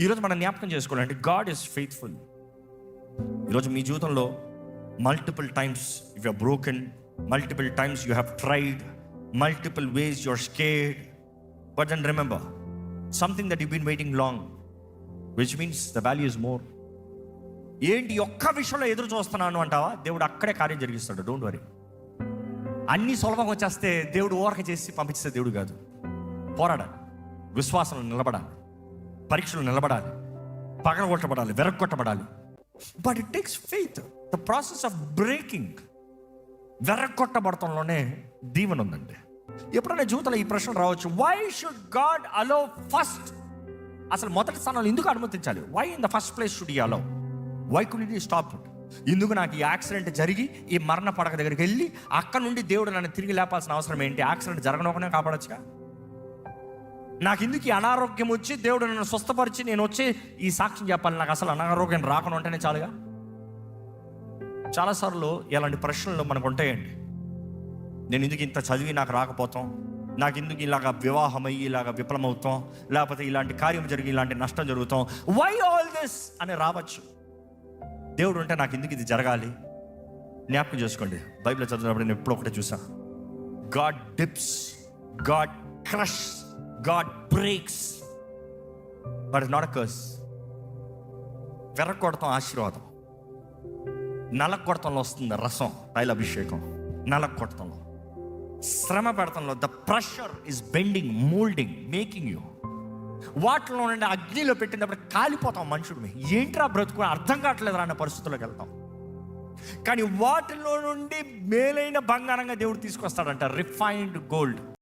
ఈరోజు మనం జ్ఞాపకం చేసుకోవాలంటే గాడ్ ఈస్ ఫెయిత్ఫుల్. ఈరోజు మీ జీవితంలో multiple times you are broken, multiple times you have tried, multiple ways you are scared, but then remember something that you been waiting long, which means the value is more. ఏంటి ఒక్క విషయంలో ఎదురు చూస్తున్నాను అంటావా? దేవుడు అక్కడే కార్యం జరిగిస్తాడు. Don't worry. అన్నీ సులభంగా వచ్చేస్తే దేవుడు ఓరక చేసి పంపించే దేవుడు కాదు. పోరాడాలి, విశ్వాసంలో నిలబడాలి, పరీక్షలు నిలబడాలి, పగలగొట్టబడాలి, వెరగొట్టబడాలి. But it takes faith. The process of breaking, వెరగొట్టబడటంలోనే దీవెన ఉందండి. ఎప్పుడైనా జీవితంలో ఈ ప్రశ్న రావచ్చు, why should God allow first? అసలు మొదటి స్థానంలో ఎందుకు అనుమతించాలి? Why in the first place should he allow? Why could he stop it? ఎందుకు నాకు ఈ యాక్సిడెంట్ జరిగి ఈ మరణ పడక దగ్గరికి వెళ్ళి అక్కడ నుండి దేవుడు నన్ను తిరిగి లేపాల్సిన అవసరం ఏంటి? యాక్సిడెంట్ జరగనొకనే కాపాడొచ్చుగా. నాకు ఎందుకు ఈ అనారోగ్యం వచ్చి దేవుడు నన్ను స్వస్థపరిచి నేను వచ్చి ఈ సాక్ష్యం చెప్పాలి? నాకు అసలు అనారోగ్యం రాకుండా ఉంటేనే చాలుగా. చాలాసార్లు ఇలాంటి ప్రశ్నలు మనకు ఉంటాయండి. నేను ఎందుకు ఇంత చదివి నాకు రాకపోతాం, నాకు ఎందుకు ఇలాగ వివాహం అయ్యి ఇలాగ విఫలమవుతాం, లేకపోతే ఇలాంటి కార్యం జరిగి ఇలాంటి నష్టం జరుగుతాం, వై ఆల్ దిస్ అని రావచ్చు. దేవుడు ఉంటే నాకు ఎందుకు ఇది జరగాలి? జ్ఞాపకం చేసుకోండి, బైబిల్ చదివినప్పుడు నేను ఎప్పుడో ఒకటే చూసా, God dips, God crush, God breaks, but it's not a curse. వెర్రకొడతాం ఆశీర్వాదం, నలకొడతంలో వస్తుంది రసం, తైలాభిషేకం. నలకొడతంలో, శ్రమ పెడతంలో the pressure is bending, moulding, making you. వాటిలో నుండి అగ్నిలో పెట్టినప్పుడు కాలిపోతాం మనుషుడు. ఏంట్రా బ్రతుకు అర్థం కావట్లేదు అన్న పరిస్థితుల్లోకి వెళ్తాం. కానీ వాటిలో నుండి మేలైన బంగారంగా దేవుడు తీసుకొస్తాడంట, రిఫైన్డ్ గోల్డ్.